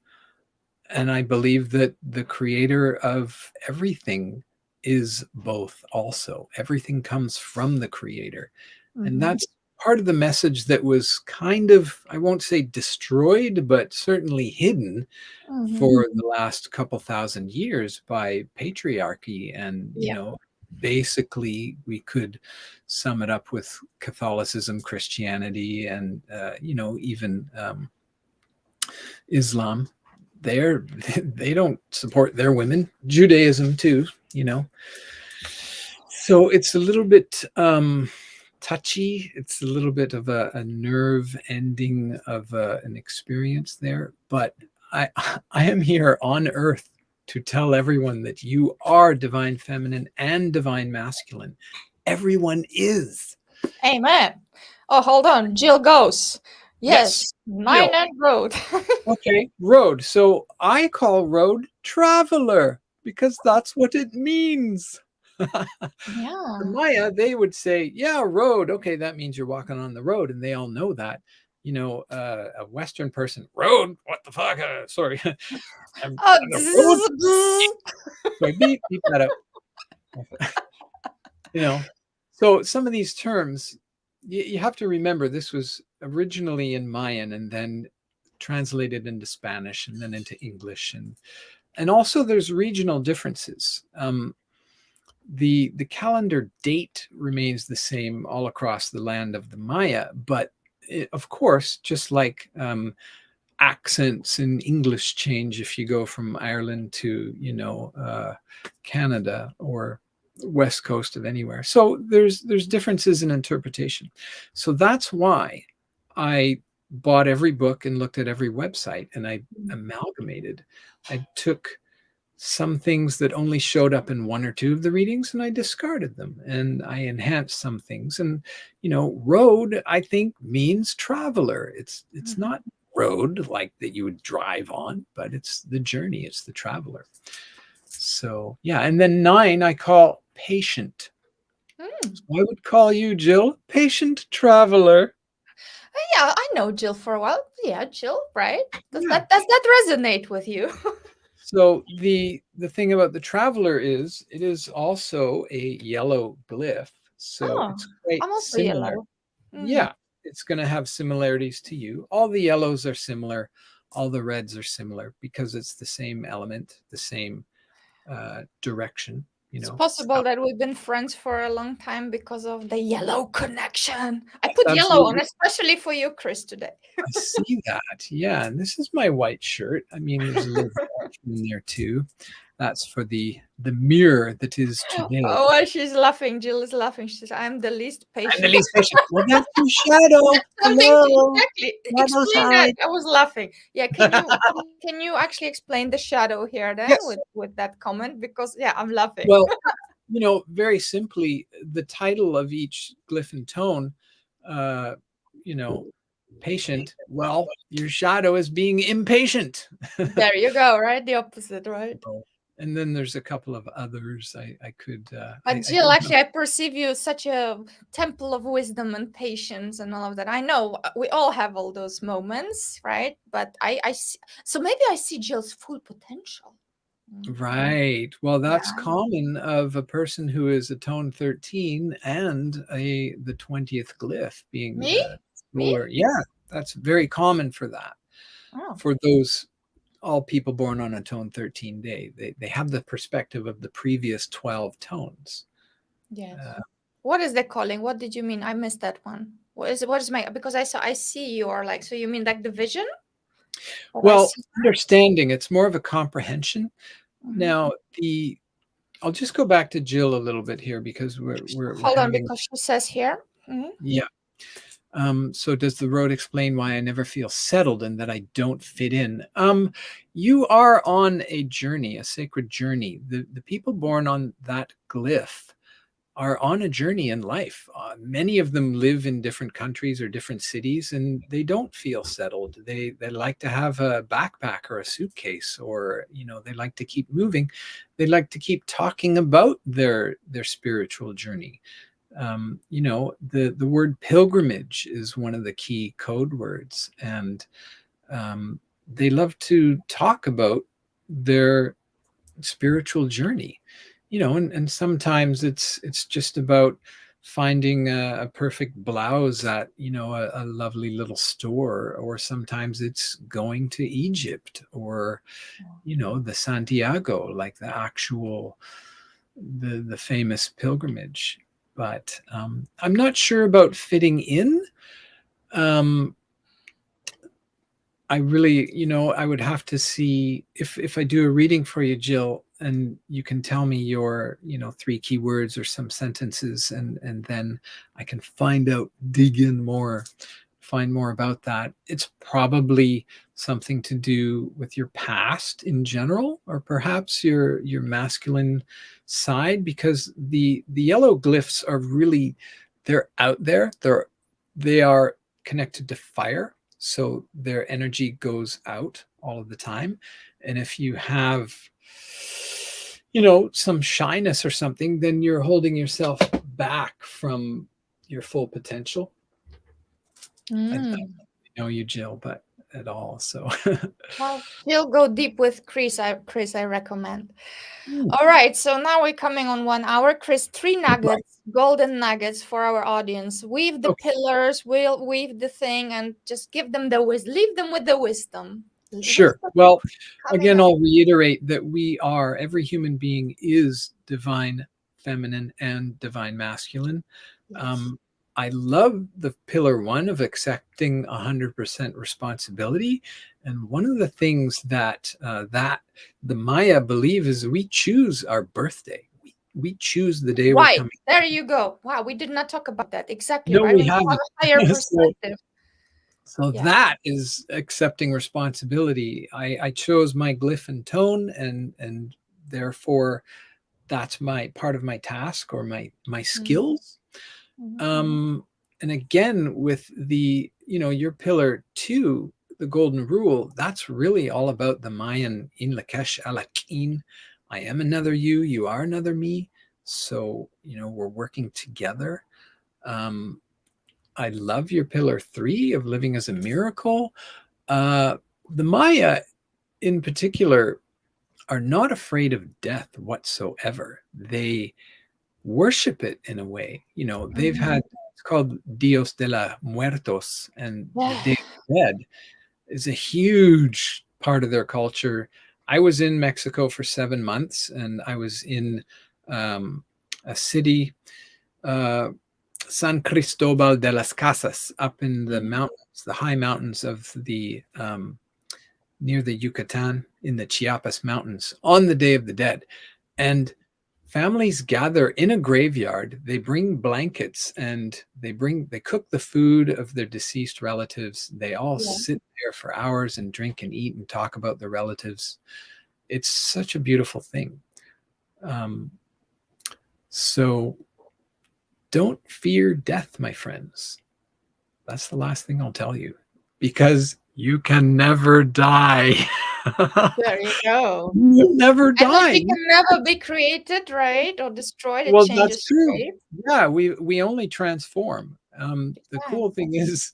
And I believe that the creator of everything is both also. Everything comes from the creator. And Mm-hmm. that's part of the message that was kind of, I won't say destroyed, but certainly hidden Mhm. for the last couple thousand years by patriarchy. And, Yeah. basically we could sum it up with Catholicism, Christianity, and, even Islam. They're they don't support their women. Judaism too, you know. So it's a little bit touchy. It's a little bit of a nerve ending of an experience there. But I I am here on Earth to tell everyone that you are divine feminine and divine masculine. Everyone is. Amen. Oh, hold on. Jill goes. Yes. Yes. Jill. Nine and road. Okay, road. So I call road traveler because that's what it means. The Yeah. Maya, they would say, yeah, road. Okay, that means you're walking on the road. And they all know that. A Western person, road, what the fuck? Sorry. I'm Oh, on the road. bzz, Sorry, beep that up. you know. So some of these terms, you have to remember this was originally in Mayan and then translated into Spanish and then into English. And also there's regional differences. The calendar date remains the same all across the land of the Maya, but of course, just like accents in English change if you go from Ireland to Canada or west coast of anywhere. So there's differences in interpretation. So that's why I bought every book and looked at every website and I amalgamated. I took some things that only showed up in one or two of the readings and I discarded them and I enhanced some things. And road I think means traveler. It's not road like that you would drive on, but it's the journey, it's the traveler. So yeah, and then 9 I call patient. So I would call you, Jill, patient traveler. Yeah, I know Jill for a while. Yeah, Jill, right? Yeah. Does that resonate with you? So the thing about the traveler is it is also a yellow glyph. So Oh, it's quite I'm also similar. yellow. Yeah, it's going to have similarities to you. All the yellows are similar. All the reds are similar because it's the same element, the same direction, It's south. possible that we've been friends for a long time because of the yellow connection. I That's put yellow on, absolutely. especially for you, Chris, today. I see that. Yeah, and this is my white shirt. I mean, there's a little in there too. That's for the mirror that is today. Oh, well, she's laughing. Jill is laughing. She says, I'm the least I'm the patient. least patient. Well, that's your shadow. Something Hello, exactly. shadow Explain that. side. I was laughing. Yeah, can you actually explain the shadow here then Yes. with that comment? Because yeah, I'm laughing. Well, very simply, the title of each glyph and tone, uh, you know, patient. Well, your shadow is being impatient. There you go, right? The opposite, right? And then there's a couple of others I could. But I Jill, don't know. actually, I perceive you as such a temple of wisdom and patience and all of that. I know we all have all those moments, right? But I see, so maybe I see Jill's full potential. Right. Well, that's Yeah. common of a person who is a tone 13 and the 20th glyph being Me? Me? solar. Yeah, that's very common for that. Oh, For those all people born on a tone 13 day, they have the perspective of the previous 12 tones. yes. Uh, What is the calling? What did you mean? I missed that one. What is my, because I see you are like, so you mean like the vision? That I well, see. understanding, it's more of a comprehension. Mhm. Now, I'll just go back to Jill a little bit here because we're Hold on, having. because she says here. Mhm. Yeah. So does the road explain why I never feel settled and that I don't fit in? You are on a journey, a sacred journey. The people born on that glyph are on a journey in life. Many of them live in different countries or different cities, and they don't feel settled. They like to have a backpack or a suitcase, or they like to keep moving. They like to keep talking about their spiritual journey. The word pilgrimage is one of the key code words, and they love to talk about their spiritual journey. And sometimes it's just about finding a perfect blouse at, a lovely little store, or sometimes it's going to Egypt, or the Santiago, like the actual the famous pilgrimage. But I'm not sure about fitting in. I really, I would have to see if I do a reading for you, Jill, and you can tell me your, 3 keywords or some sentences, and then I can dig in more, find more about that. It's probably something to do with your past in general, or perhaps your masculine side, because the yellow glyphs are really, they're out there. They are connected to fire. So their energy goes out all of the time. And if you have, some shyness or something, then you're holding yourself back from your full potential. I don't know you, Jill, but at all. So well, you'll go deep with Chris. I recommend. All right, so now we're coming on 1 hour. Chris, 3 nuggets, golden nuggets for our audience. Weave the pillars, we'll weave the thing, and just give them the wisdom. Leave them with the wisdom. Sure. Well, again, I'll reiterate that every human being is divine feminine and divine masculine. Yes. I love the pillar 1 of accepting 100% responsibility. And one of the things that the Maya believe is we choose our birthday. We choose the day we're coming. There you go. Wow, we did not talk about that. Exactly. No, right? we haven't. Have a higher perspective. So that is accepting responsibility. I chose my glyph and tone, and therefore that's my part of my task, or my skills. And again, with the, your pillar 2, the golden rule, that's really all about the Mayan in Lakesh alakin. I am another you, you are another me. So, we're working together. I love your pillar 3 of living as a miracle. The Maya in particular are not afraid of death whatsoever. They worship it in a way. They've had, it's called Dios de la Muertos, and the Day of the Dead is a huge part of their culture. I was in Mexico for 7 months, and I was in a city, San Cristobal de las Casas, up in the mountains, the high mountains of the near the Yucatan, in the Chiapas mountains, on the Day of the Dead. And families gather in a graveyard. They bring blankets, and they cook the food of their deceased relatives. They all sit there for hours and drink and eat and talk about their relatives. It's such a beautiful thing. So don't fear death, my friends. That's the last thing I'll tell you, because you can never die. There you go. You never die. And you can never be created, right, or destroyed. It changes that's true. shape. Yeah, we only transform. The cool thing is,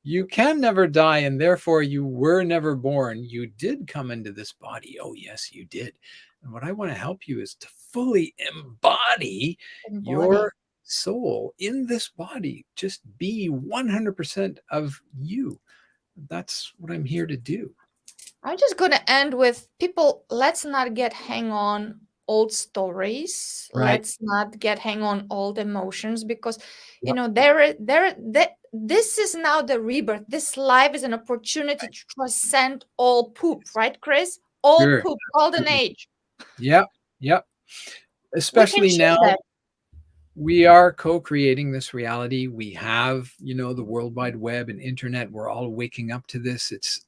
you can never die, and therefore you were never born. You did come into this body. Oh, yes, you did. And what I want to help you is to fully embody your soul in this body. Just be 100% of you. That's what I'm here to do. I'm just going to end with people. Let's not get hang on old stories. Right. Let's not get hang on old emotions, because this is now the rebirth. This life is an opportunity to transcend all poop, right, Chris? All poop, golden age. Yep. Especially now, we are co-creating this reality. We have, the World Wide Web and internet. We're all waking up to this. It's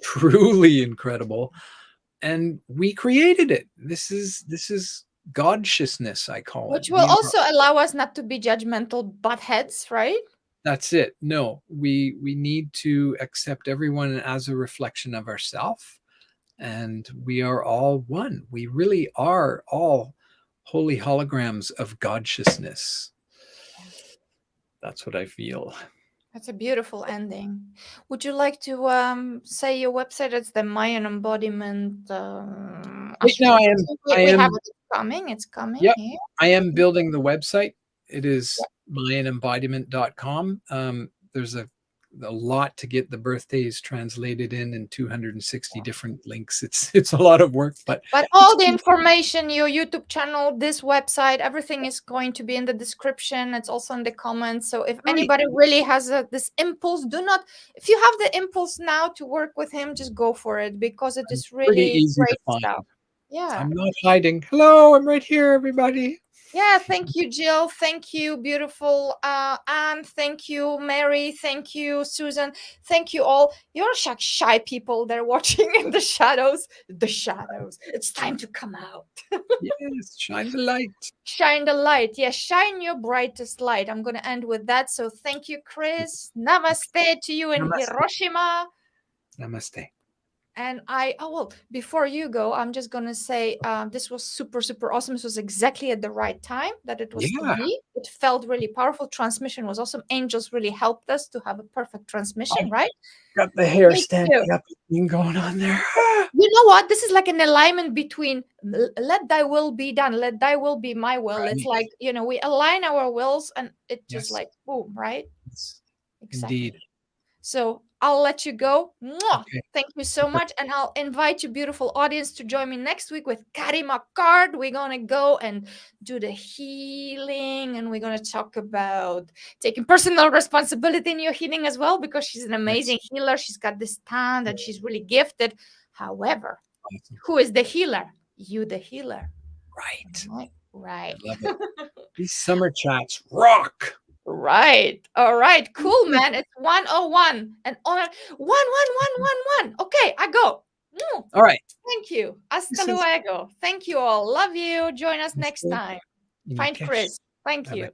truly incredible. And we created it. This is Godshiousness, I call it. Which will also allow us not to be judgmental buttheads, right? That's it. No, we need to accept everyone as a reflection of ourselves. And we are all one. We really are all holy holograms of Godshiousness. That's what I feel. That's a beautiful ending. Would you like to say your website? It's the Mayan Embodiment. Right now, I am. It's coming. It's coming. Yep. I am building the website. It is MayanEmbodiment.com. There's a lot to get the birthdays translated in 260 different links. It's a lot of work, but all the information, your YouTube channel, this website, everything is going to be in the description. It's also in the comments. So if anybody really has this impulse, if you have the impulse now to work with him, just go for it, because it is pretty really easy to great find. stuff. Yeah. I'm not hiding. Hello, I'm right here, everybody. Yeah, thank you, Jill. Thank you, beautiful Anne. Thank you, Mary. Thank you, Susan. Thank you all. You're shy people. They're watching in the shadows. The shadows. It's time to come out. Yes, shine the light. Shine the light. Yes, shine your brightest light. I'm going to end with that. So thank you, Chris. Namaste to you in Namaste. Hiroshima. Namaste. And before you go, I'm just going to say this was super, super awesome. This was exactly at the right time that it was to be. It felt really powerful. Transmission was awesome. Angels really helped us to have a perfect transmission, right? Got the hair standing up and going on there. You know what? This is like an alignment between let thy will be done, let thy will be my will. Right. It's like, we align our wills and it just like boom, right? Yes. Exactly. Indeed. So I'll let you go. Okay. Thank you so much. And I'll invite you, beautiful audience, to join me next week with Karima Card. We're going to go and do the healing. And we're going to talk about taking personal responsibility in your healing as well, because she's an amazing healer. She's got this talent and she's really gifted. However, who is the healer? You, the healer. Right. Right. I love it. These summer chats rock. Right. All right. Cool, man. It's 101 and on 11111. Okay, I go. All right. Thank you. Hasta luego. Thank you all. Love you. Join us next time. Find Chris. Thank you.